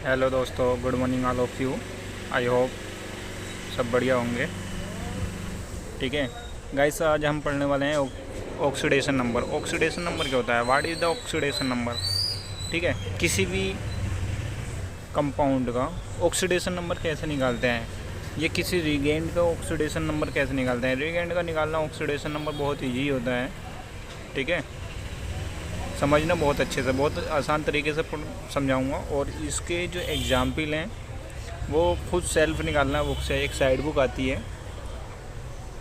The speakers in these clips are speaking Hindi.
हेलो दोस्तों, good morning all of you. I hope सब बढ़िया होंगे। ठीक है गाइस, आज हम पढ़ने वाले हैं ऑक्सीडेशन नंबर। ऑक्सीडेशन नंबर क्या होता है? What is the oxidation number? ठीक है, किसी भी कंपाउंड का ऑक्सीडेशन नंबर कैसे निकालते हैं, ये किसी रिगेंड का ऑक्सीडेशन नंबर कैसे निकालते हैं। रिगेंड का निकालना ऑक्सीडेशन नंबर बहुत ईजी होता है। ठीक है, समझना बहुत अच्छे से, बहुत आसान तरीके से समझाऊंगा। और इसके जो एग्जाम्पल हैं वो खुद सेल्फ निकालना। बुक से एक साइड बुक आती है,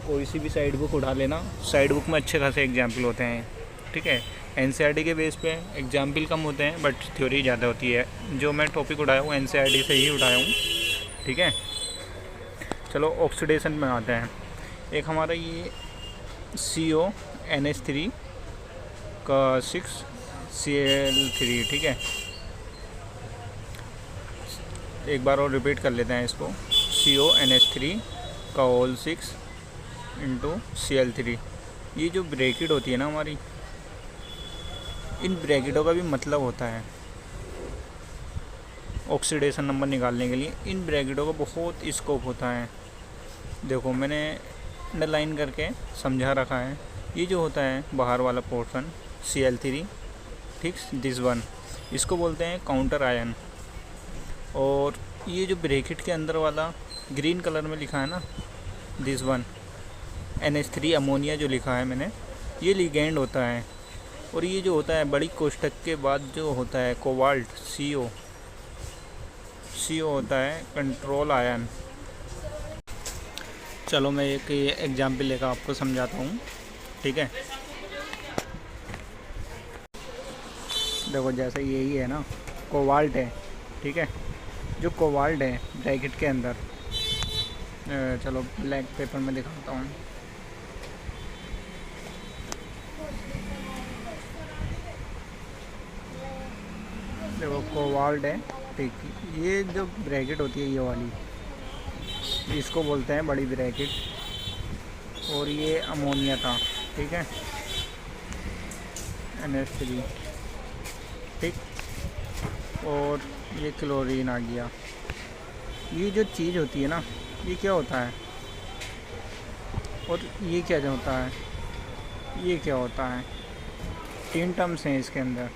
कोई सी भी साइड बुक उठा लेना। साइड बुक में अच्छे खासे एग्जाम्पल होते हैं। ठीक है, एनसीईआरटी के बेस पे एग्जाम्पल कम होते हैं बट थ्योरी ज़्यादा होती है। जो मैं टॉपिक उठाया हूँ एनसीईआरटी से ही उठाया हूँ। ठीक है, चलो ऑक्सीडेशन में आते हैं। एक हमारा ये CONH3 का 6Cl3। ठीक है, एक बार और रिपीट कर लेते हैं इसको। CONH3 का होल 6 इंटू Cl3। ये जो ब्रैकेट होती है ना हमारी, इन ब्रैकेटों का भी मतलब होता है ऑक्सीडेशन नंबर निकालने के लिए। इन ब्रैकेटों का बहुत स्कोप होता है। देखो मैंने अंडरलाइन करके समझा रखा है। ये जो होता है बाहर वाला पोर्शन Cl3, ठीक, दिस वन, इसको बोलते हैं काउंटर आयन। और ये जो ब्रैकेट के अंदर वाला ग्रीन कलर में लिखा है ना, दिस वन NH3 अमोनिया जो लिखा है मैंने, ये लिगेंड होता है। और ये जो होता है बड़ी कोष्ठक के बाद जो होता है कोबाल्ट CO होता है कंट्रोल आयन। चलो मैं एक एग्जाम्पल लेकर आपको समझाता हूँ। ठीक है, देखो जैसे यही है ना, कोबाल्ट है। ठीक है, जो कोबाल्ट है ब्रैकेट के अंदर, चलो ब्लैक पेपर में दिखाता हूँ। देखो कोबाल्ट है, ठीक, ये जो ब्रैकेट होती है ये वाली, इसको बोलते हैं बड़ी ब्रैकेट। और ये अमोनिया था, ठीक है, NH3, ठीक, और ये क्लोरीन आ गया। ये जो चीज़ होती है ना, ये क्या होता है और ये क्या जो होता है, ये क्या होता है, तीन टर्म्स हैं इसके अंदर।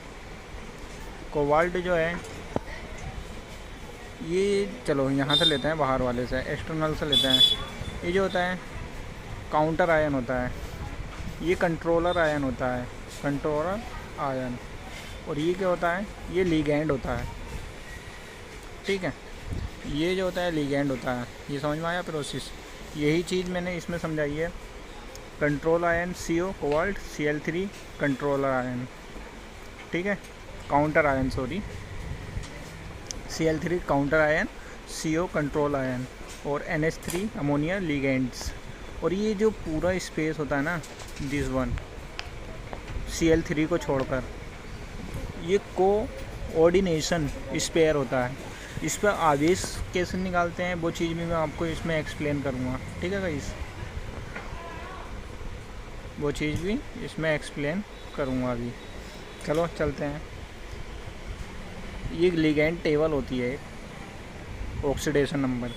कोबाल्ट जो है ये, चलो यहाँ से लेते हैं, बाहर वाले से, एक्सटर्नल से लेते हैं। ये जो होता है काउंटर आयन होता है, ये कंट्रोलर आयन होता है, कंट्रोलर आयन। और ये क्या होता है, ये लिगैंड होता है। ठीक है, ये जो होता है लिगैंड होता है। ये समझ में आया प्रोसेस? यही चीज़ मैंने इसमें समझाई है। Control ion CO cobalt, Cl3 controller ion. ठीक है, counter ion, sorry, Cl3 counter ion, CO control ion, और NH3 अमोनिया लिगेंड्स। और ये जो पूरा स्पेस होता है ना, दिस वन Cl3 को छोड़कर, ये कोऑर्डिनेशन स्पेयर होता है। इस पर आवेश कैसे निकालते हैं वो चीज़ भी मैं आपको इसमें एक्सप्लेन करूँगा। ठीक है गाइस, वो चीज़ भी इसमें एक्सप्लेन करूँगा अभी। चलो चलते हैं। ये लिगेंड टेबल होती है ऑक्सीडेशन नंबर।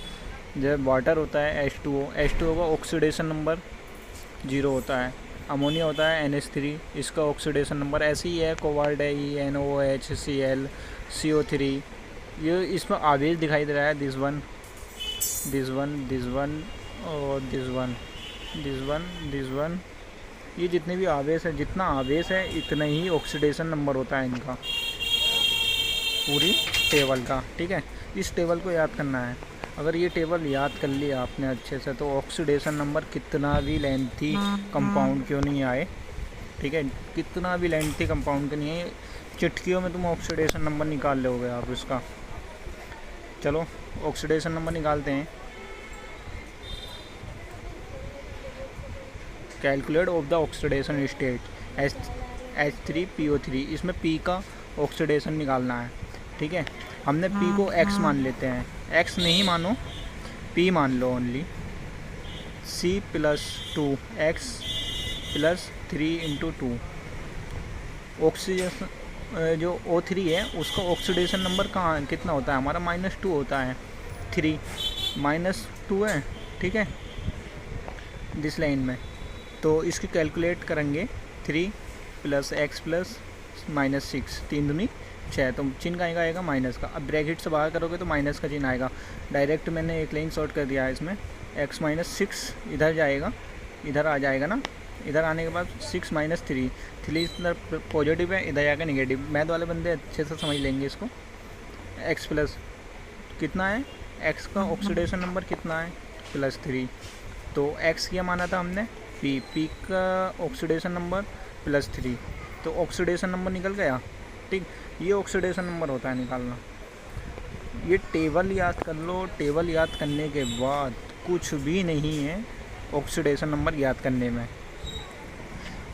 जब वाटर होता है H2O का ऑक्सीडेशन नंबर 0 होता है। अमोनिया होता है NH3, इसका ऑक्सीडेशन नंबर ऐसे ही है। कोबाल्ट है NOH Cl CO3। ये इसमें आवेश दिखाई दे रहा है, this one, this one, this one, और this one, this one, this one. ये जितने भी आवेश है, जितना आवेश है इतना ही ऑक्सीडेशन नंबर होता है इनका, पूरी टेबल का। ठीक है, इस टेबल को याद करना है। अगर ये टेबल याद कर लिया आपने अच्छे से, तो ऑक्सीडेशन नंबर कितना भी लेंथी कंपाउंड क्यों नहीं आए, ठीक है, कितना भी लेंथी कंपाउंड क्यों नहीं आए, चिटकियों में तुम ऑक्सीडेशन नंबर निकाल लोगे आप इसका। चलो ऑक्सीडेशन नंबर निकालते हैं। Calculate of the oxidation state H3PO3। इसमें P का ऑक्सीडेशन निकालना है। ठीक है, हमने P को X मान लेते हैं। X नहीं मानो, P मान लो ओनली। C+2 X +3 × 2 ऑक्सीजन जो O3 है उसका ऑक्सीडेशन नंबर कहाँ कितना होता है हमारा, -2 होता है। 3 -2 है, ठीक है, दिस लाइन में। तो इसकी कैलकुलेट करेंगे 3 + x + -6, 3 दूनी 6, तो चिन्ह का आएगा माइनस का। अब ब्रैकेट से बाहर करोगे तो माइनस का चिन्ह आएगा। डायरेक्ट मैंने एक लाइन शॉर्ट कर दिया है इसमें, x - 6 इधर जाएगा, इधर आ जाएगा ना, इधर आने के बाद 6 - 3, 3 इधर पॉजिटिव है, इधर जाएगा नेगेटिव। मैथ वाले बंदे अच्छे से समझ लेंगे इसको। x प्लस कितना है, x का ऑक्सीडेशन नंबर कितना है, +3। तो x क्या माना था हमने, p का ऑक्सीडेशन नंबर +3, तो ऑक्सीडेशन नंबर निकल गया। ठीक, ये ऑक्सीडेशन नंबर होता है निकालना। ये टेबल याद कर लो, टेबल याद करने के बाद कुछ भी नहीं है ऑक्सीडेशन नंबर याद करने में।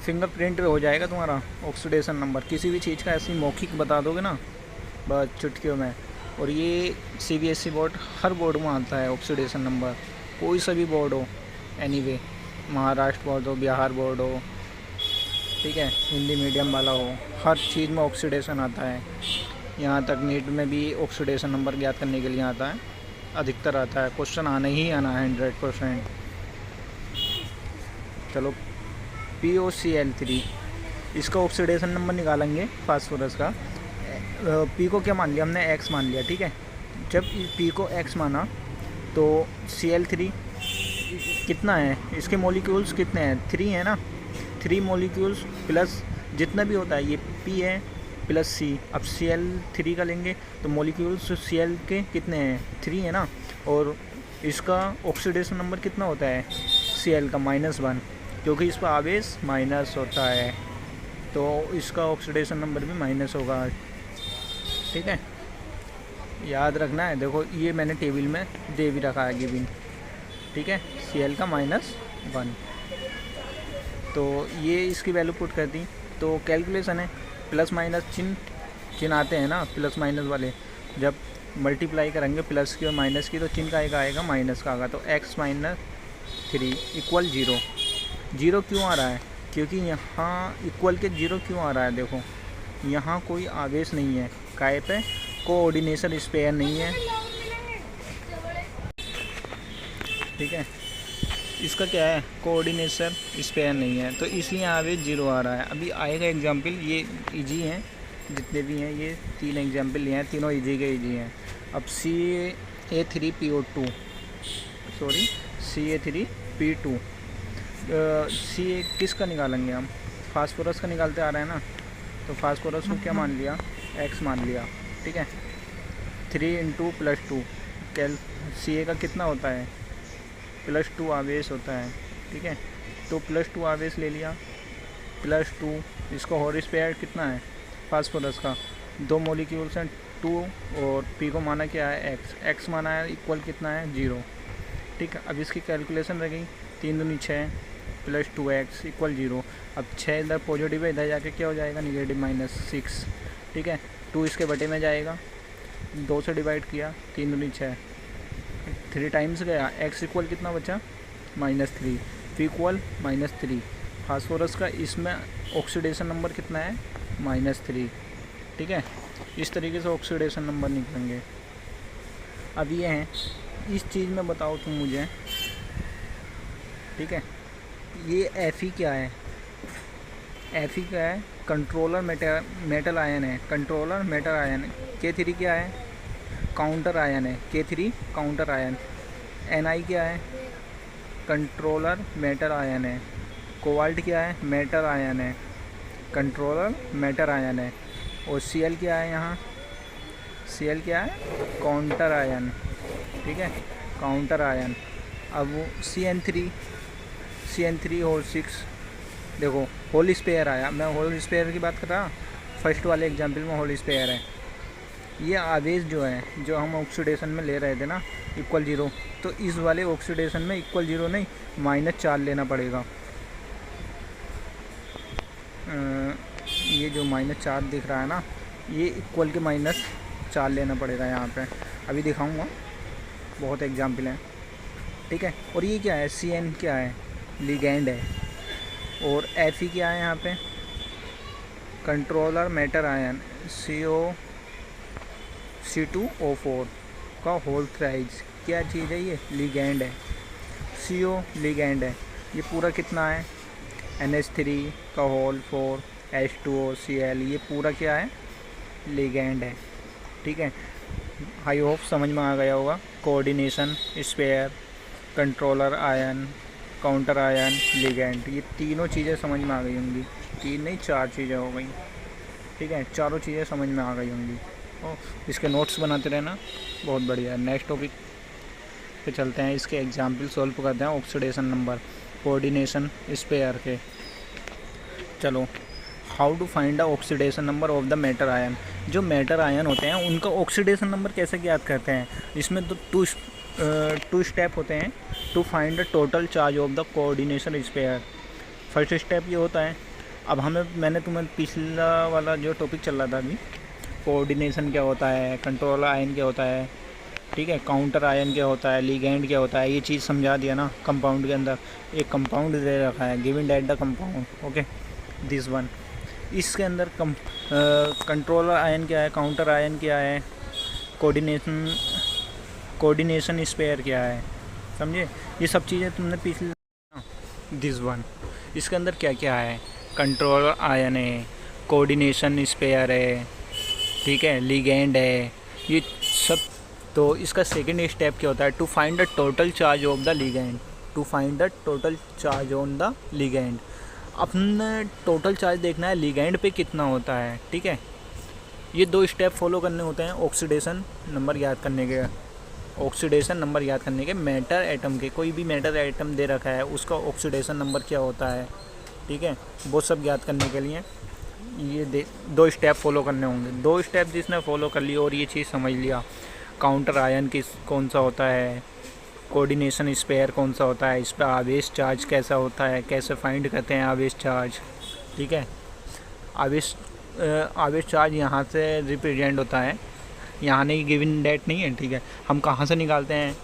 फिंगरप्रिंट हो जाएगा तुम्हारा ऑक्सीडेशन नंबर। किसी भी चीज़ का ऐसी मौखिक बता दोगे ना बस चुटकियों में। और ये CBSE बोर्ड, हर बोर्ड में आता है ऑक्सीडेशन नंबर, कोई सा भी बोर्ड हो, एनीवे, महाराष्ट्र बोर्ड हो, बिहार बोर्ड हो, ठीक है, हिंदी मीडियम वाला हो, हर चीज़ में ऑक्सीडेशन आता है। यहाँ तक नीट में भी ऑक्सीडेशन नंबर ज्ञात करने के लिए आता है, अधिकतर आता है, क्वेश्चन आना ही आना है 100%। चलो POCl3, इसका ऑक्सीडेशन नंबर निकालेंगे फास्फोरस का। P को क्या मान लिया हमने, X मान लिया, ठीक है। जब P को X माना तो Cl3 कितना है, इसके मॉलिक्यूल्स कितने हैं, 3 है ना, 3 मॉलिक्यूल्स प्लस जितना भी होता है ये P है प्लस C। अब Cl3 का लेंगे तो मॉलिक्यूल्स Cl के कितने हैं, 3 है ना, और इसका ऑक्सीडेशन नंबर कितना होता है Cl का, -1, क्योंकि इस पर आवेश माइनस होता है, तो इसका ऑक्सीडेशन नंबर भी माइनस होगा, ठीक है, याद रखना है। देखो ये मैंने टेबल में दे भी रखा है गिवन, ठीक है, Cl का -1। तो ये इसकी वैल्यू पुट कर दी, तो कैलकुलेशन है, प्लस माइनस चिन्ह आते हैं ना, प्लस माइनस वाले, जब मल्टीप्लाई करेंगे प्लस की और माइनस की तो चिन्ह का आएगा माइनस का आएगा। तो x - 3 = 0। 0 क्यों आ रहा है, क्योंकि यहाँ इक्वल के 0 क्यों आ रहा है, देखो यहाँ कोई आवेश नहीं है, काय पे कोऑर्डिनेशन स्पेयर नहीं है, ठीक है, इसका क्या है, कोऑर्डिनेशन स्पेयर नहीं है, तो इसलिए आवेश 0 आ रहा है। अभी आएगा एग्जाम्पल, ये इजी हैं जितने भी हैं, ये 3 एग्जाम्पल लिए हैं, तीनों इजी के इजी हैं। अब CA3PO2 Ca किसका निकालेंगे हम, फास्फोरस का निकालते आ रहे हैं ना, तो फास्फोरस को क्या मान लिया, X मान लिया, ठीक है। 3 × +2 कैल Ca का कितना होता है, +2 आवेश होता है, ठीक है, तो +2 आवेश ले लिया, +2, इसका होल स्क्वायर कितना है फास्फोरस का, 2 मॉलिक्यूल्स हैं 2, और P को माना क्या है X माना है, इक्वल कितना है 0, ठीक है। अब इसकी कैलकुलेशन रह गई, 3 दूनी 6 + 2x = 0। अब 6 इधर पॉजिटिव है, इधर जाके क्या हो जाएगा, नेगेटिव -6, ठीक है। 2 इसके बटे में जाएगा, 2 से डिवाइड किया, 3 दूनी 6, 3 टाइम्स गया, x इक्वल कितना बचा, -3, P इक्वल -3। फास्फोरस का इसमें ऑक्सीडेशन नंबर कितना है, -3, ठीक है। इस तरीके से ऑक्सीडेशन नंबर निकलेंगे। अब ये हैं, इस चीज़ में बताओ तुम मुझे, ठीक है, ये Fe क्या है, Fe क्या है, कंट्रोलर मेटल आयन है, कंट्रोलर मेटल आयन। K3 क्या है, काउंटर आयन है, K3 काउंटर आयन। Ni क्या है, कंट्रोलर मेटल आयन है। कोबाल्ट क्या है, मेटल आयन है, कंट्रोलर मेटल आयन है। और Cl क्या है, यहाँ Cl क्या है, काउंटर आयन, ठीक है, काउंटर आयन। अब वो CN3 होल 6, देखो होल स्पेयर आया, मैं होल स्पेयर की बात कर रहा, फर्स्ट वाले एग्जाम्पल में होल स्पेयर है। ये आवेश जो है, जो हम ऑक्सीडेशन में ले रहे थे ना, = 0, तो इस वाले ऑक्सीडेशन में = 0 नहीं, -4 लेना पड़ेगा। ये जो -4 दिख रहा है ना, ये इक्वल के -4 लेना पड़ेगा यहाँ पे, अभी दिखाऊंगा, बहुत एग्जाम्पल हैं, ठीक है। और ये क्या है, CN क्या है, लिगैंड है, और Fe क्या है यहाँ पे, कंट्रोलर मैटर आयन C2O4 का होल थ्राइज क्या चीज़ है? ये लिगैंड है। CO लिगैंड है। ये पूरा कितना है? NH3 का होल 4 H2O Cl, ये पूरा क्या है? लिगैंड है। ठीक है, आई होप समझ में आ गया होगा। Coordination, sphere, controller ion, counter ion, ligand, ये तीनों चीज़ें समझ में आ गई होंगी। 3 नहीं 4 चीज़ें हो गई। ठीक है, चारों चीज़ें समझ में आ गई होंगी। इसके नोट्स बनाते रहना, बहुत बढ़िया। नेक्स्ट टॉपिक पे चलते हैं, इसके एग्जाम्पल सॉल्व करते हैं ऑक्सीडेशन नंबर, कोऑर्डिनेशन, स्पेयर के। चलो, how to find the oxidation number of the metal ion. जो मैटर आयन होते हैं उनका ऑक्सीडेशन नंबर कैसे ज्ञात करते हैं? इसमें तो टू स्टेप होते हैं to find the total charge of the coordination sphere. First step ये होता है, अब मैंने तुम्हें पिछला वाला जो टॉपिक चल रहा था अभी, कोऑर्डिनेशन क्या होता है, कंट्रोलर आयन क्या होता है, ठीक है, काउंटर आयन क्या होता है, लिगैंड क्या होता है, ये चीज़ समझा दिया ना। कंपाउंड के अंदर एक कंपाउंड दे रखा है, given that the compound, okay, this one. इसके अंदर कंट्रोलर आयन क्या है, काउंटर आयन क्या है, कोऑर्डिनेशन स्पेयर क्या है, समझे? ये सब चीज़ें तुमने पिछले दिस वन। इसके अंदर क्या क्या है? कंट्रोलर आयन है, कोऑर्डिनेशन स्पेयर है, ठीक है, लिगैंड है, ये सब। तो इसका सेकंड स्टेप क्या होता है? To find the total charge of the ligand. To find the total charge on the ligand. अपने टोटल चार्ज देखना है लिगैंड पे कितना होता है, ठीक है। ये 2 स्टेप फॉलो करने होते हैं ऑक्सीडेशन नंबर याद करने के। ऑक्सीडेशन नंबर याद करने के मैटर एटम के, कोई भी मैटर एटम दे रखा है उसका ऑक्सीडेशन नंबर क्या होता है, ठीक है, वो सब याद करने के लिए ये 2 स्टेप फॉलो करने होंगे। 2 स्टेप जिसने फॉलो कर लिया और ये चीज़ समझ लिया, काउंटर आयन कौन सा होता है, कोऑर्डिनेशन स्पेयर कौन सा होता है, इस पर आवेश चार्ज कैसा होता है, कैसे फाइंड करते हैं आवेश चार्ज, ठीक है। आवेश चार्ज यहाँ से रिप्रेजेंट होता है, यहाँ नहीं, गिवन डेट नहीं है, ठीक है। हम कहाँ से निकालते हैं?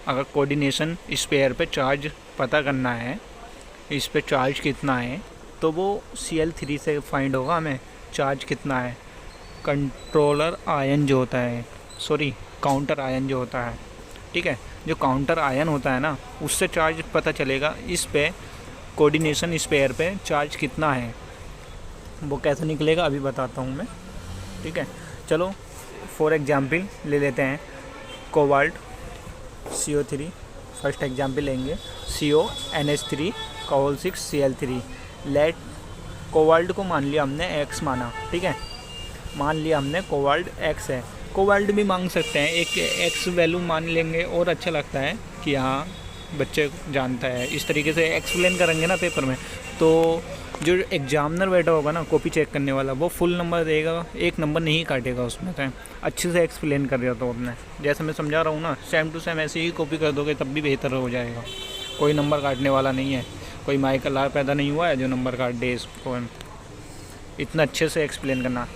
अगर कोऑर्डिनेशन स्पेयर पे चार्ज पता करना है, इस पे चार्ज कितना है, तो वो Cl3 से फाइंड होगा हमें चार्ज कितना है। कंट्रोलर आयन जो होता है, काउंटर आयन जो होता है, ठीक है, जो काउंटर आयन होता है ना, उससे चार्ज पता चलेगा। इस पे कोऑर्डिनेशन स्पेयर पे चार्ज कितना है, वो कैसे निकलेगा अभी बताता हूँ मैं, ठीक है। चलो फॉर एग्जाम्पल ले लेते हैं कोबाल्ट CO3। फर्स्ट एग्जाम्पल लेंगे CONH3 का होल 6 Cl3। लेट कोबाल्ट को मान लिया हमने X माना, ठीक है, मान लिया हमने कोबाल्ट X है। कोबाल्ट भी मांग सकते हैं, एक X वैल्यू मान लेंगे और अच्छा लगता है कि हाँ बच्चे जानता है। इस तरीके से एक्सप्लेन करेंगे ना पेपर में, तो जो एग्जामिनर बैठा होगा ना कॉपी चेक करने वाला, वो फुल नंबर देगा, एक नंबर नहीं काटेगा उसमें से। अच्छे से एक्सप्लेन कर दिया तो आपने, जैसे मैं समझा रहा हूँ ना, सेम टू सेम ऐसे ही कॉपी कर दोगे तब भी बेहतर हो जाएगा। कोई नंबर काटने वाला नहीं है, कोई माइकल लार पैदा नहीं हुआ है जो नंबर काट दे इसको। इतना अच्छे से एक्सप्लेन करना,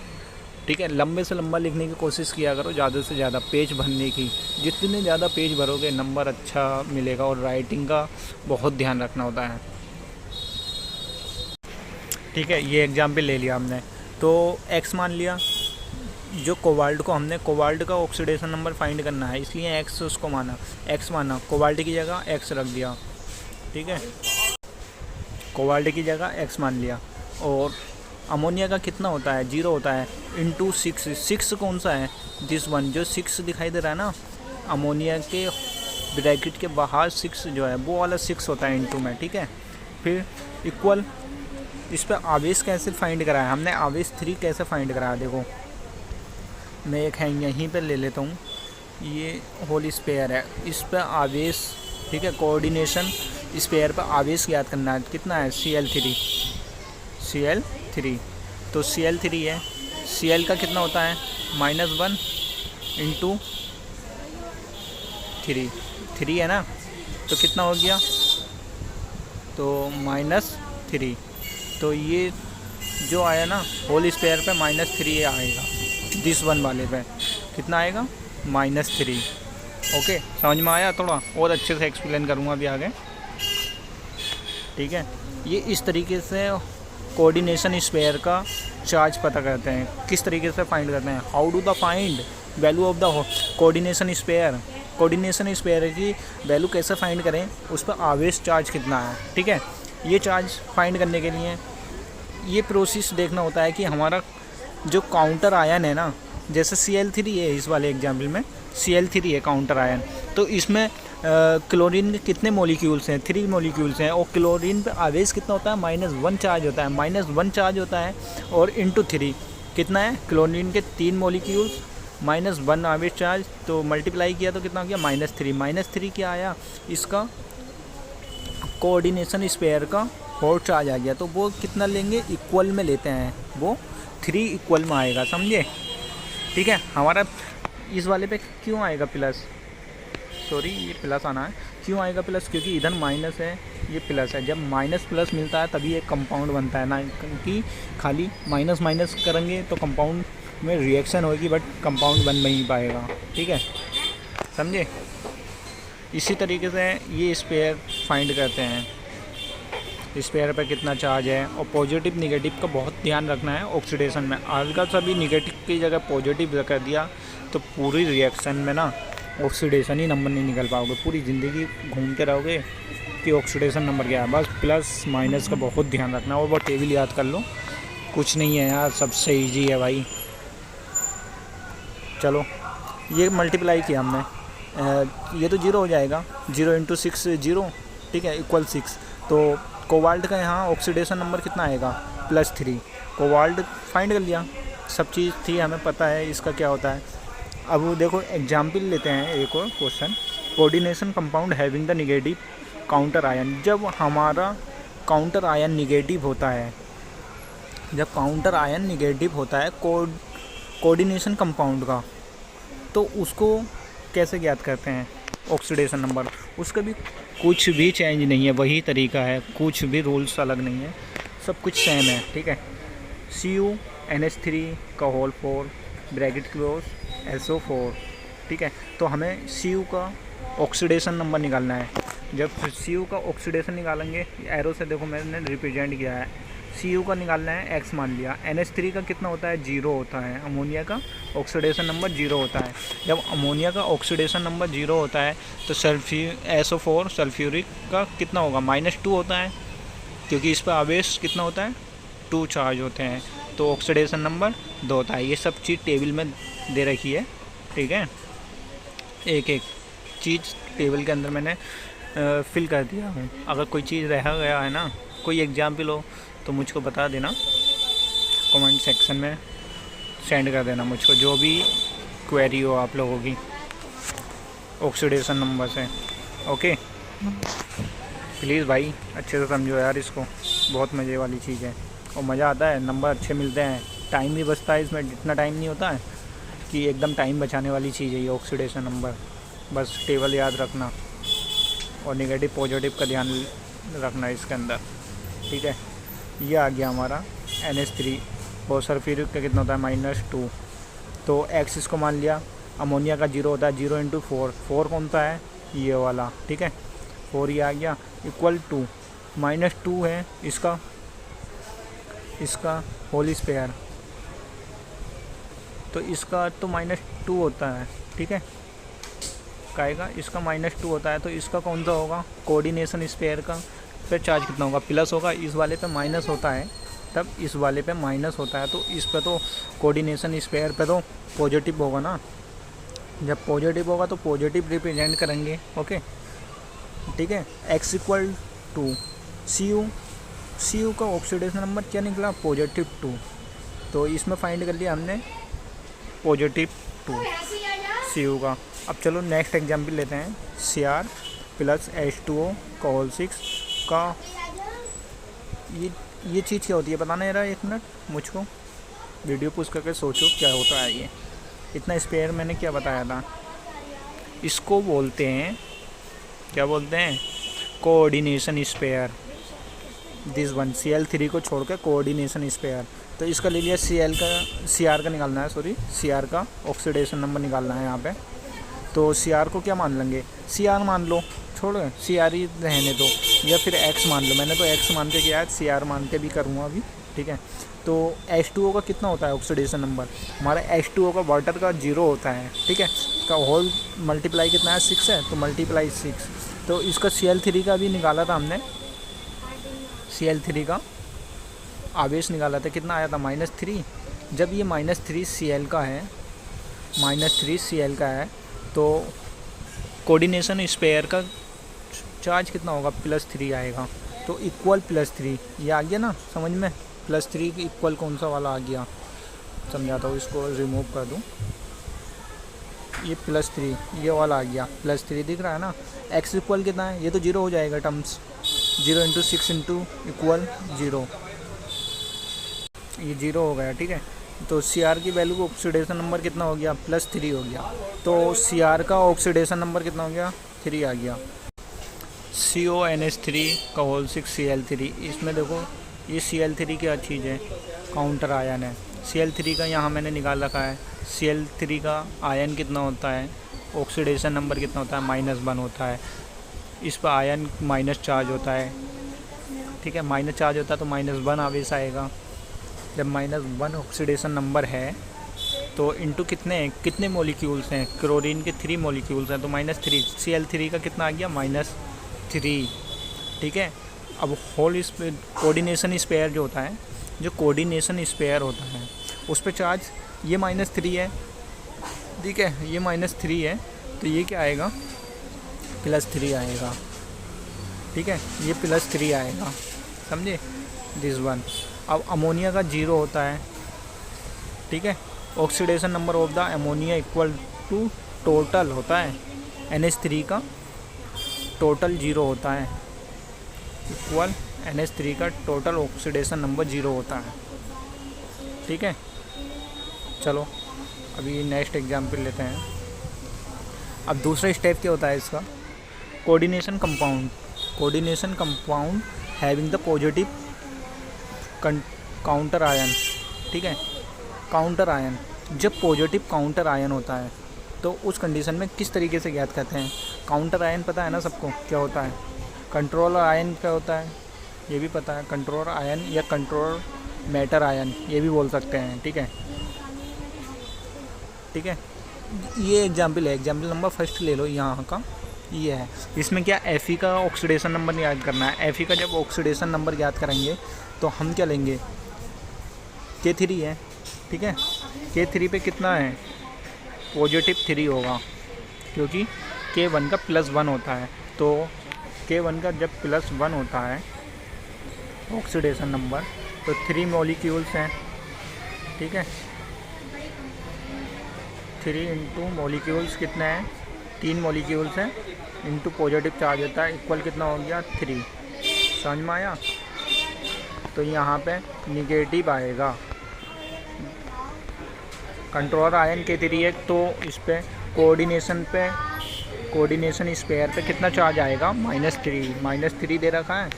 ठीक है। लंबे से लंबा लिखने की कोशिश किया करो, ज़्यादा से ज़्यादा पेज भरने की। जितने ज़्यादा पेज भरोगे नंबर अच्छा मिलेगा, और राइटिंग का बहुत ध्यान रखना होता है, ठीक है। ये एग्जाम्पल ले लिया हमने, तो X मान लिया। जो कोबाल्ट को हमने कोबाल्ट का ऑक्सीडेशन नंबर फाइंड करना है, इसलिए X उसको माना, X माना, कोबाल्ट की जगह X रख दिया, ठीक है, कोबाल्ट की जगह X मान लिया। और अमोनिया का कितना होता है? 0 होता है, इंटू 6। 6 कौन सा है? दिस वन, जो 6 दिखाई दे रहा है ना, अमोनिया के ब्रैकेट के बाहर 6 जो है वो वाला 6 होता है इंटू में, ठीक है। फिर इक्वल, इस पर आवेश कैसे फाइंड कराया हमने? आवेश 3 कैसे फाइंड कराया? देखो मैं एक है यहीं पर ले लेता हूँ, ये होल स्पेयर है, इस पर आवेश, ठीक है, कोऑर्डिनेशन स्पेयर पर आवेश याद करना है। कितना है? Cl3। तो Cl3 है, Cl का कितना होता है? -1 इंटू 3 है ना, तो कितना हो गया? तो -3। तो ये जो आया ना होल स्पेयर पे -3 आएगा, दिस वन वाले पे कितना आएगा? -3। ओके, समझ में आया? थोड़ा और अच्छे से एक्सप्लेन करूँगा अभी आगे, ठीक है। ये इस तरीके से कोऑर्डिनेशन स्पेयर का चार्ज पता करते हैं। किस तरीके से फाइंड करते हैं? How do the find value of the coordination spare. Coordination sphere की वैल्यू कैसे फाइंड करें, उस पर आवेश चार्ज कितना है, ठीक है। ये चार्ज फाइंड करने के लिए ये प्रोसेस देखना होता है कि हमारा जो काउंटर आयन है ना, जैसे Cl3 है इस वाले एग्जाम्पल में, Cl3 है काउंटर आयन, तो इसमें क्लोरीन के कितने मॉलिक्यूल्स हैं? 3 मॉलिक्यूल्स हैं। और क्लोरीन पे आवेश कितना होता है? -1 चार्ज होता है, -1 चार्ज होता है। और इंटू 3 कितना है? क्लोरीन के 3 मॉलिक्यूल्स -1 आवेश चार्ज, तो मल्टीप्लाई किया तो कितना हो गया? -3। -3 क्या आया? इसका कोऑर्डिनेशन स्पेयर का होल चार्ज आ गया। तो वो कितना लेंगे? इक्वल में लेते हैं, वो 3 इक्वल में आएगा, समझे, ठीक है। हमारा इस वाले पे क्यों आएगा प्लस? सॉरी, ये प्लस आना है। क्यों आएगा प्लस? क्योंकि इधर माइनस है, ये प्लस है। जब माइनस प्लस मिलता है तभी एक कंपाउंड बनता है ना, क्योंकि खाली माइनस माइनस करेंगे तो कंपाउंड में रिएक्शन होगी बट कंपाउंड बन नहीं पाएगा, ठीक है, समझे। इसी तरीके से ये स्पेयर फाइंड करते हैं, स्पेयर पर कितना चार्ज है। और पॉजिटिव निगेटिव का बहुत ध्यान रखना है ऑक्सीडेशन में। अगर सभी निगेटिव की जगह पॉजिटिव कर दिया तो पूरी रिएक्शन में ना ऑक्सीडेशन ही नंबर नहीं निकल पाओगे। पूरी ज़िंदगी घूमते रहोगे कि ऑक्सीडेशन नंबर क्या है। बस प्लस माइनस का बहुत ध्यान रखना है। और वो टेबल याद कर लो, कुछ नहीं है यार, सबसे ईजी है भाई। चलो, ये मल्टीप्लाई किया हमने, ये तो 0 हो जाएगा। 0 × 6 0, ठीक है, इक्वल 6। तो कोबाल्ट का यहाँ ऑक्सीडेशन नंबर कितना आएगा? +3। कोबाल्ट फाइंड कर लिया, सब चीज़ थी, हमें पता है इसका क्या होता है। अब देखो एग्जाम्पल लेते हैं एक और question. Coordination compound having the negative counter ion. जब हमारा काउंटर आयन निगेटिव होता है, जब काउंटर आयन निगेटिव होता है कोऑर्डिनेशन कंपाउंड का, तो उसको कैसे ज्ञात करते हैं? Oxidation number. उसका भी कुछ भी चेंज नहीं है, वही तरीका है, कुछ भी रूल्स अलग नहीं है, सब कुछ सेम है, ठीक है। CuNH3 का होल 4 ब्रैकेट क्लोज SO4, ठीक है। तो हमें Cu का ऑक्सीडेशन नंबर निकालना है। जब Cu का ऑक्सीडेशन निकालेंगे, एरो से देखो मैंने रिप्रेजेंट किया है, Cu का निकालना है, X मान लिया। NH3 का कितना होता है? 0 होता है। अमोनिया का ऑक्सीडेशन नंबर 0 होता है। जब अमोनिया का ऑक्सीडेशन नंबर 0 होता है तो SO4 सल्फ्यूरिक का कितना होगा? -2 होता है, क्योंकि इस पर आवेश कितना होता है? 2 चार्ज होते हैं, तो ऑक्सीडेशन नंबर 2 होता है। ये सब चीज़ टेबल में दे रखी है, ठीक है। एक एक चीज़ टेबल के अंदर मैंने फिल कर दिया हूँ। अगर कोई चीज़ रह गया है ना, कोई एग्जाम्पल हो तो मुझको बता देना, कमेंट सेक्शन में सेंड कर देना मुझको, जो भी क्वेरी हो आप लोगों की ऑक्सीडेशन नंबर से, ओके। प्लीज़ भाई अच्छे से समझो यार इसको, बहुत मज़े वाली चीज़ है और मज़ा आता है, नंबर अच्छे मिलते हैं, टाइम भी बचता है इसमें। इतना टाइम नहीं होता है कि एकदम टाइम बचाने वाली चीज़ है ये ऑक्सीडेशन नंबर। बस टेबल याद रखना और नेगेटिव पॉजिटिव का ध्यान रखना इसके अंदर, ठीक है। ये आ गया हमारा NH3 और सल्फ्यूरिक का कितना होता है? -2। तो X इसको मान लिया। अमोनिया का 0 होता है, 0 × 4, 4 कौन सा है? ये वाला, ठीक है। 4 ये आ गया, इक्वल टू -2 है इसका होल स्पेयर, तो इसका तो -2 होता है, ठीक है। काएगा इसका -2 होता है, तो इसका कौन सा होगा? कोऑर्डिनेशन स्पेयर का फिर चार्ज कितना होगा? प्लस होगा। इस वाले पे माइनस होता है, तब इस वाले पे माइनस होता है, तो इस पे तो कोऑर्डिनेशन स्पेयर पे तो पॉजिटिव होगा ना। जब पॉजिटिव होगा तो पॉजिटिव रिप्रेजेंट करेंगे, ओके, ठीक है। X = Cu का ऑक्सीडेशन नंबर क्या निकला? +2। तो इसमें फाइंड कर लिया हमने +2 Cu का। अब चलो नेक्स्ट एग्जाम्पल लेते हैं। Cr + H2O का होल 6 का ये चीज़ क्या होती है बताना यार, 1 मिनट मुझको वीडियो पुश करके सोचो क्या होता है ये। इतना स्पेयर मैंने क्या बताया था? इसको बोलते हैं, क्या बोलते हैं? Coordination sphere. This one Cl3 को छोड़ के कोऑर्डिनेशन स्पेयर। तो इसका ले लिया Cr का निकालना है, Cr का ऑक्सीडेशन नंबर निकालना है यहाँ पे। तो Cr को क्या मान लेंगे? Cr मान लो, छोड़ो Cr ही रहने दो, या फिर X मान लो। मैंने तो X मान के किया है, Cr मान के भी करूँगा अभी, ठीक है। तो H2O का कितना होता है ऑक्सीडेशन नंबर, हमारा H2O का वाटर का 0 होता है, ठीक है। इसका होल मल्टीप्लाई कितना है 6 है, तो मल्टीप्लाई 6। तो इसका Cl3 का भी निकाला था हमने, Cl3 का आवेश निकाला था, कितना आया था -3। जब ये -3 Cl का है, -3 Cl का है, तो कोऑर्डिनेशन स्पेयर का चार्ज कितना होगा, +3 आएगा। तो इक्वल +3, ये आ गया ना समझ में, +3 की इक्वल कौन सा वाला आ गया, समझाता हूँ, इसको रिमूव कर दूँ। ये +3 ये वाला आ गया, +3 दिख रहा है ना। x इक्वल कितना है, ये तो 0 हो जाएगा टर्म्स, 0 × 6 × इक्वल 0, ये 0 हो गया, ठीक है। तो Cr की वैल्यू ऑक्सीडेशन नंबर कितना हो गया, +3 हो गया। तो Cr का ऑक्सीडेशन नंबर कितना हो गया, 3 आ गया। CONH3 का होल 6 Cl3, इसमें देखो ये Cl3 क्या चीज़ है, काउंटर आयन है। Cl3 का यहाँ मैंने निकाल रखा है, Cl3 का आयन कितना होता है, ऑक्सीडेशन नंबर कितना होता है, -1 होता है। इस पर आयन माइनस चार्ज होता है, ठीक है, माइनस चार्ज होता है तो -1 आवेश आएगा। जब -1 ऑक्सीडेशन नंबर है तो इंटू कितने मॉलिक्यूल्स हैं, क्लोरीन के 3 मॉलिक्यूल्स हैं, तो -3। Cl3 का कितना आ गया, -3, ठीक है। अब होल कोऑर्डिनेशन स्पेयर जो होता है, जो कोऑर्डिनेशन स्पेयर होता है उस पर चार्ज ये -3 है, ठीक है, ये -3 है, तो ये क्या आएगा, +3 आएगा, ठीक है, ये +3 आएगा, समझे, दिस वन। अब अमोनिया का 0 होता है, ठीक है। Oxidation number of the ammonia equal to total होता है, NH3 का टोटल 0 होता है, इक्वल NH3 का टोटल ऑक्सीडेशन नंबर 0 होता है, ठीक है। चलो अभी नेक्स्ट एग्जाम्पल लेते हैं। अब दूसरा स्टेप क्या होता है इसका, coordination compound having the positive counter ion, ठीक है। काउंटर आयन, जब पॉजिटिव काउंटर आयन होता है तो उस कंडीशन में किस तरीके से ज्ञात करते हैं। काउंटर आयन पता है ना सबको क्या होता है, कंट्रोल आयन क्या होता है ये भी पता है, कंट्रोल आयन या कंट्रोल मैटर आयन ये भी बोल सकते हैं, ठीक है, ठीक है। ये एग्जाम्पल है, एग्जाम्पल नंबर फर्स्ट ले लो यहाँ का, ये है। इसमें क्या Fe का ऑक्सीडेशन नंबर याद करना है। Fe का जब ऑक्सीडेशन नंबर याद करेंगे तो हम क्या लेंगे, K3 है, ठीक है। K3 पे कितना है, +3 होगा, क्योंकि K1 का +1 होता है। तो K1 का जब +1 होता है ऑक्सीडेशन नंबर, तो 3 मॉलिक्यूल्स हैं, ठीक है। 3 × मॉलिक्यूल्स कितने हैं, 3 मॉलिक्यूल्स हैं, इंटू पॉजिटिव चार्ज होता है, इक्वल कितना हो गया 3, समझ में आया। तो यहाँ पे निगेटिव आएगा, कंट्रोल आयन K3 है, तो इस पे कोऑर्डिनेशन स्पेयर पे कितना चार्ज आएगा, -3 दे रखा है,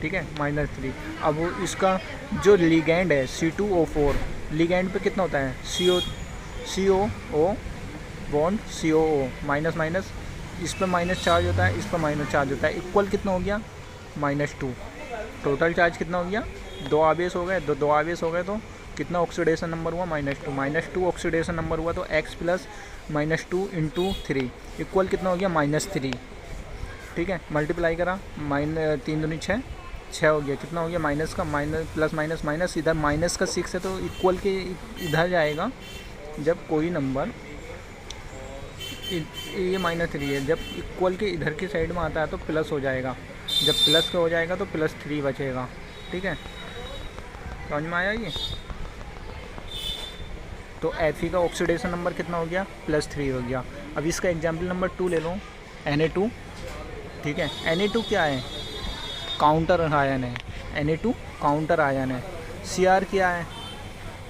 ठीक है, -3। अब इसका जो लिगैंड है C2O4, लिगैंड पे कितना होता है, COO बॉन्ड COO, माइनस, इस पर माइनस चार्ज होता है, इस पर माइनस चार्ज होता है, इक्वल कितना हो गया, -2। टोटल चार्ज कितना हो गया, 2 आवेश हो गए, 2 आवेश हो गए, तो कितना ऑक्सीडेशन नंबर हुआ, -2 ऑक्सीडेशन नंबर हुआ, तो x + -2 × 3 इक्वल कितना हो गया, -3, ठीक है। मल्टीप्लाई करा, 3 दूनी 6 हो गया, कितना हो गया, माइनस का माइनस, इधर माइनस का 6 है, तो इक्वल के इधर जाएगा। जब कोई नंबर, ये -3 है, जब इक्वल के इधर की साइड में आता है तो प्लस हो जाएगा, जब प्लस का हो जाएगा तो +3 बचेगा, ठीक है, समझ में आया ये। तो Fe का ऑक्सीडेशन नंबर कितना हो गया, +3 हो गया। अब इसका एग्जाम्पल नंबर 2 ले लो, Na2, ठीक है। Na2 क्या है, काउंटर आयन है, Na2 काउंटर आयन है। Cr क्या है,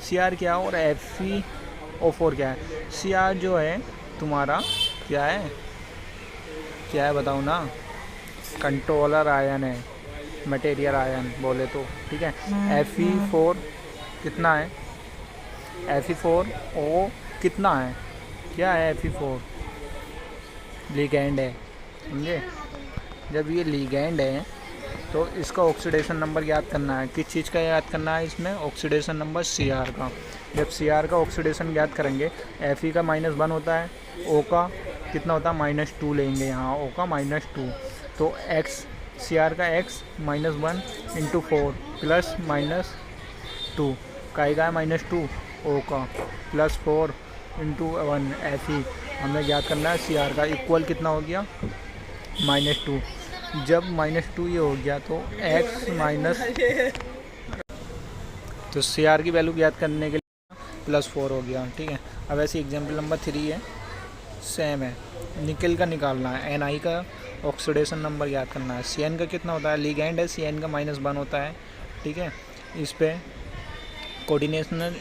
Cr क्या है, और FeO4 क्या है। Cr जो है तुम्हारा क्या है बताओ ना, कंट्रोलर आयन है, मटेरियल आयन बोले तो, ठीक है। Fe4 कितना है, Fe4O कितना है, क्या है, Fe4 लिगैंड है, समझे। जब ये लिगैंड है तो इसका ऑक्सीडेशन नंबर याद करना है। किस चीज़ का याद करना है इसमें? ऑक्सीडेशन नंबर Cr का। जब Cr का ऑक्सीडेशन याद करेंगे, Fe का -1 होता है, O का कितना होता है -2 लेंगे यहाँ, O का -2, तो x Cr का x -1 इंटू 4 प्लस -2 का आएगा -2, O का प्लस 4 इंटू 1 Fe हमें याद करना है Cr का इक्वल कितना हो गया -2। जब -2 ये हो गया तो x माइनस, तो Cr की वैल्यू याद करने के लिए +4 हो गया, ठीक है। अब ऐसे एग्जाम्पल नंबर 3 है, सेम है, निकल का निकालना है, Ni का ऑक्सीडेशन नंबर याद करना है। Cn का कितना होता है, लिगेंड है, Cn का -1 होता है, ठीक है। इस पे कोऑर्डिनेशन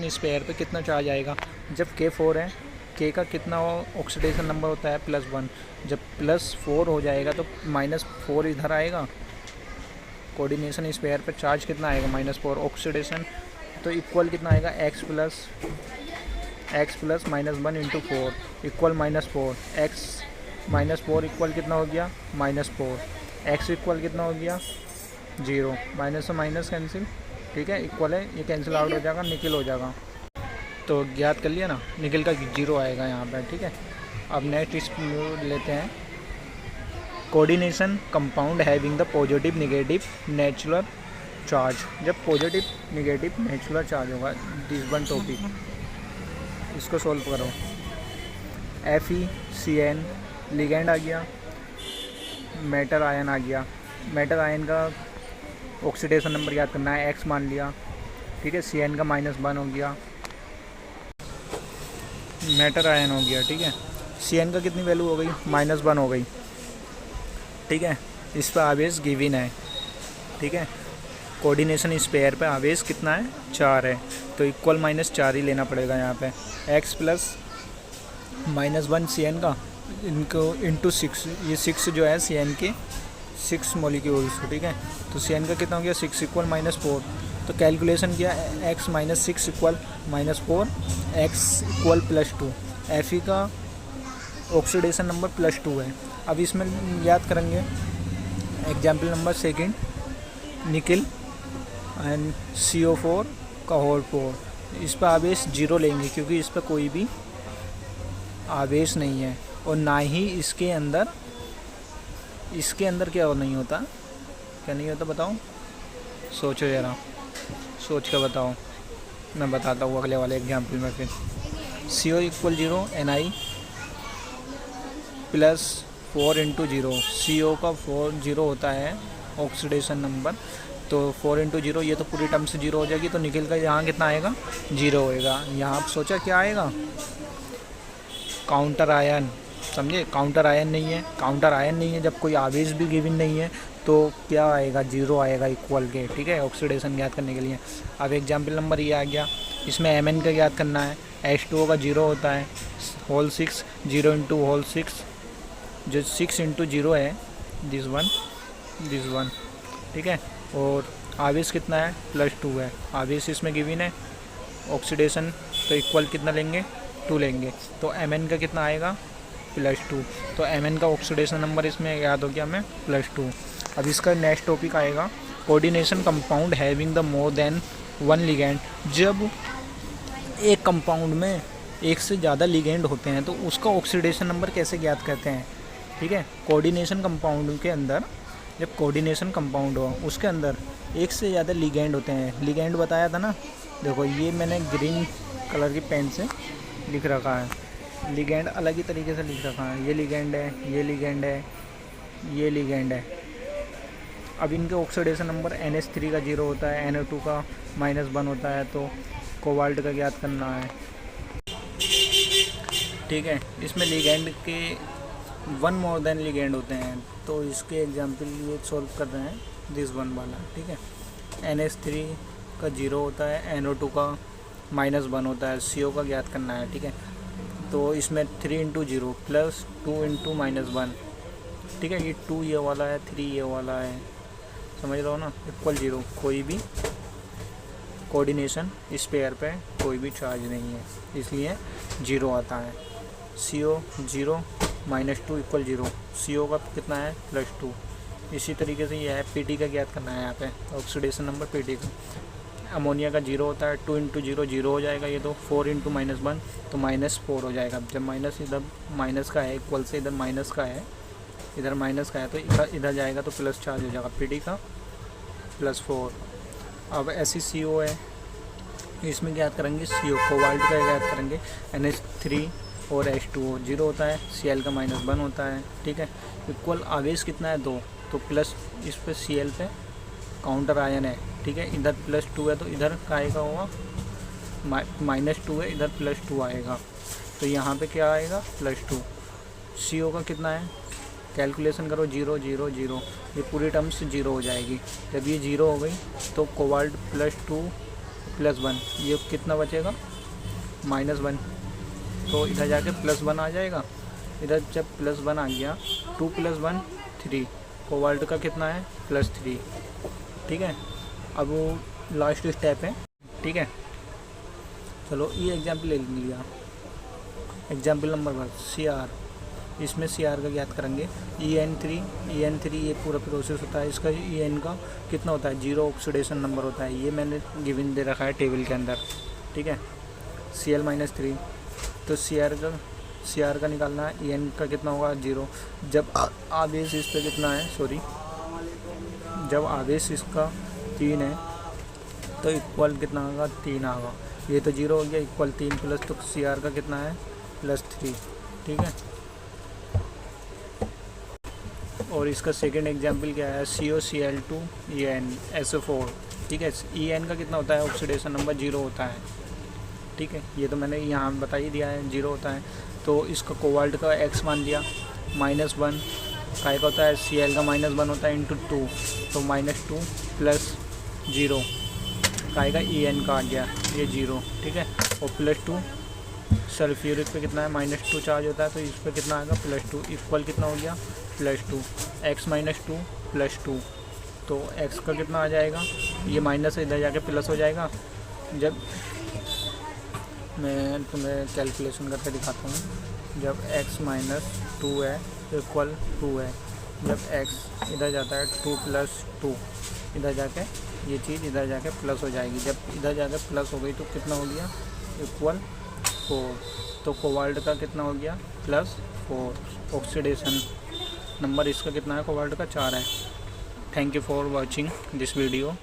स्पेयर पे कितना चार्ज आएगा, जब K4 है, K का कितना ऑक्सीडेशन नंबर होता है +1, जब +4 हो जाएगा तो -4 इधर आएगा, कोऑर्डिनेशन स्पेयर पे चार्ज कितना आएगा -4, ऑक्सीडेशन तो इक्वल कितना आएगा x plus -1 into 4 equal -4, x -4 equal कितना हो गया -4, x इक्वल कितना हो गया 0, माइनस से माइनस कैंसिल, ठीक है, इक्वल है, ये कैंसिल आउट हो जाएगा, निकल हो जाएगा। तो ज्ञात कर लिया ना, निकल का 0 आएगा यहाँ पर, ठीक है। अब नेक्स्ट लेते हैं, coordination compound having the positive negative natural charge. जब पॉजिटिव नेगेटिव नेचुरल चार्ज होगा, दिस वन टॉपिक, इसको सॉल्व करो। FeCN लिगेंड आ गया, मेटल आयन आ गया, मेटल आयन का ऑक्सीडेशन नंबर याद करना है, x मान लिया, ठीक है। Cn का -1 हो गया, मेटल आयन हो गया, ठीक है। Cn का कितनी वैल्यू हो गई -1 हो गई, ठीक है। इस पर आवेश गिवन है, ठीक है। कोऑर्डिनेशन स्पेयर पे आवेश कितना है 4 है, तो इक्वल -4 ही लेना पड़ेगा यहाँ पे। x प्लस -1 Cn का इनको इंटू 6, ये 6 जो है Cn के 6 मॉलिक्यूल्स, ठीक है। तो Cn का कितना हो गया 6 इक्वल -4, तो कैलकुलेशन किया x -6 equal -4, x equal +2, Fe का ऑक्सीडेशन नंबर +2 है। अब इसमें याद करेंगे एग्जाम्पल नंबर 2, निकल एंड CO4 का होल 4, इस पर आवेश 0 लेंगे क्योंकि इस पर कोई भी आवेश नहीं है, और ना ही इसके अंदर क्या नहीं होता, क्या नहीं होता बताओ, सोचो ज़रा, सोच कर बताओ, मैं बताता हूँ अगले वाले एग्जाम्पल में। फिर CO equal 0, Ni plus 4 into 0, CO का 0 होता है ऑक्सीडेशन नंबर, तो 4 इंटू 0, ये तो पूरी टर्म से 0 हो जाएगी, तो निकल का यहाँ कितना आएगा 0 होएगा। यहाँ आप सोचा क्या आएगा, काउंटर आयन, समझे, काउंटर आयन नहीं है, काउंटर आयन नहीं है, जब कोई आवेश भी गिवन नहीं है तो क्या आएगा 0 आएगा इक्वल के, ठीक है, ऑक्सीडेशन याद करने के लिए। अब एग्जाम्पल नंबर ये आ गया, इसमें Mn का याद करना है, H2O का 0 होता है, होल 6, 0 इंटू होल 6, जो 6 इंटू 0 है, दिस वन, ठीक है। और आवेश कितना है +2 है, आवेश इसमें गिवन है, ऑक्सीडेशन तो इक्वल कितना लेंगे 2 लेंगे, तो Mn का कितना आएगा +2, तो Mn का ऑक्सीडेशन नंबर इसमें याद हो गया हमें +2। अब इसका नेक्स्ट टॉपिक आएगा, coordination compound having the more than 1 ligand. जब एक कंपाउंड में एक से ज़्यादा लिगेंड होते हैं तो उसका ऑक्सीडेशन नंबर कैसे ज्ञात करते हैं, ठीक है। कोऑर्डिनेशन कंपाउंड के अंदर, जब कोऑर्डिनेशन कंपाउंड हो उसके अंदर एक से ज़्यादा लिगेंड होते हैं, लिगेंड बताया था ना, देखो ये मैंने ग्रीन कलर की पेन से लिख रखा है, लिगेंड अलग ही तरीके से लिख रखा है, ये लिगेंड है, ये लिगेंड है, ये लिगेंड है। अब इनके ऑक्सीडेशन नंबर NH3 का 0 होता है, NO2 का -1 होता है, तो कोबाल्ट का ज्ञात करना है, ठीक है। इसमें लिगेंड के 1 मोर देन लिगेंड होते हैं, तो इसके एग्जाम्पल ये सॉल्व कर रहे हैं, दिस वन वाला, ठीक है। NH3 का 0 होता है, NO2 का -1 होता है, CO का ज्ञात करना है, ठीक है। तो इसमें 3 इंटू 0 प्लस 2 इंटू -1, ठीक है, ये 2 ये वाला है, 3 ये वाला है, समझ रहे हो ना, इक्वल 0, कोई भी कोऑर्डिनेशन स्पेयर पे कोई भी चार्ज नहीं है, इसलिए 0 आता है। CO 0 -2 इक्वल 0, CO का कितना है +2, इसी तरीके से ये है पीटी का ज्ञात करना है यहाँ पे, ऑक्सीडेशन नंबर पीटी का। अमोनिया का 0 होता है, 2 × 0 0 हो जाएगा ये, तो 4 × -1 तो -4 हो जाएगा। जब माइनस इधर माइनस का है, इक्वल से इधर माइनस का है, इधर माइनस का है, तो इधर जाएगा तो प्लस चार्ज हो जाएगा पीटी का +4। अब ऐसी CO है, इसमें ज्ञात करेंगे CO कोबाल्ट का ज्ञात करेंगे, NH3 और H2O 0 होता है, Cl का -1 होता है, ठीक है। इक्वल आवेश कितना है 2, तो प्लस इस पे Cl पे काउंटर आयन है, ठीक है। इधर +2 है तो इधर का आएगा होगा -2 है, इधर +2 आएगा, तो यहाँ पे क्या आएगा +2। CO का कितना है, कैलकुलेशन करो 0 0 0, ये पूरी टर्म्स 0 हो जाएगी। जब ये 0 हो गई तो कोबाल्ट +2 +1, ये कितना बचेगा -1, तो इधर जाके +1 आ जाएगा। इधर जब +1 आ गया, 2 + 1 3, कोबाल्ट का कितना है +3, ठीक है। अब वो लास्ट स्टेप है, ठीक है। चलो ये एग्जाम्पल ले लिया, एग्जाम्पल नंबर 1 CR, इसमें CR का ज्ञात करेंगे। EN3 ये पूरा प्रोसेस होता है, इसका EN का कितना होता है 0 ऑक्सीडेशन नंबर होता है, ये मैंने गिवन दे रखा है टेबल के अंदर, ठीक है। Cl -3, तो CR का निकालना है, EN का कितना होगा 0। जब आवेश इस पर कितना है, सॉरी, जब आवेश इसका 3 है तो इक्वल कितना होगा 3 आएगा, ये तो 0 हो गया, इक्वल 3 प्लस, तो CR का कितना है +3, ठीक है। और इसका सेकंड एग्जांपल क्या है, COCl2 EN SO4, ठीक है। EN का कितना होता है ऑक्सीडेशन नंबर 0 होता है, ठीक है। ये तो मैंने यहाँ बता ही दिया है 0 होता है, तो इसका कोबाल्ट का X मान दिया, -1 काय का होता है, Cl का -1 होता है × 2, तो -2 + 0 काय का EN का आ गया ये 0, ठीक है। और +2 सल्फ्यूरिक पे कितना है -2 चार्ज होता है, तो इस पर कितना आएगा +2, इक्वल कितना हो गया +2, X -2 +2, तो X का कितना आ जाएगा, ये माइनस इधर जाके प्लस हो जाएगा। जब मैं तुम्हें कैलकुलेशन करके दिखाता हूँ, जब X -2 है तो इक्वल 2 है, जब X इधर जाता है 2 + 2, इधर जाके ये चीज़ इधर जाके प्लस हो जाएगी, जब इधर जाके प्लस हो गई तो कितना हो गया इक्वल 4, तो कोबाल्ट का कितना हो गया +4। ऑक्सीडेशन नंबर इसका कितना है कोबाल्ट का 4 है। Thank you for watching this video.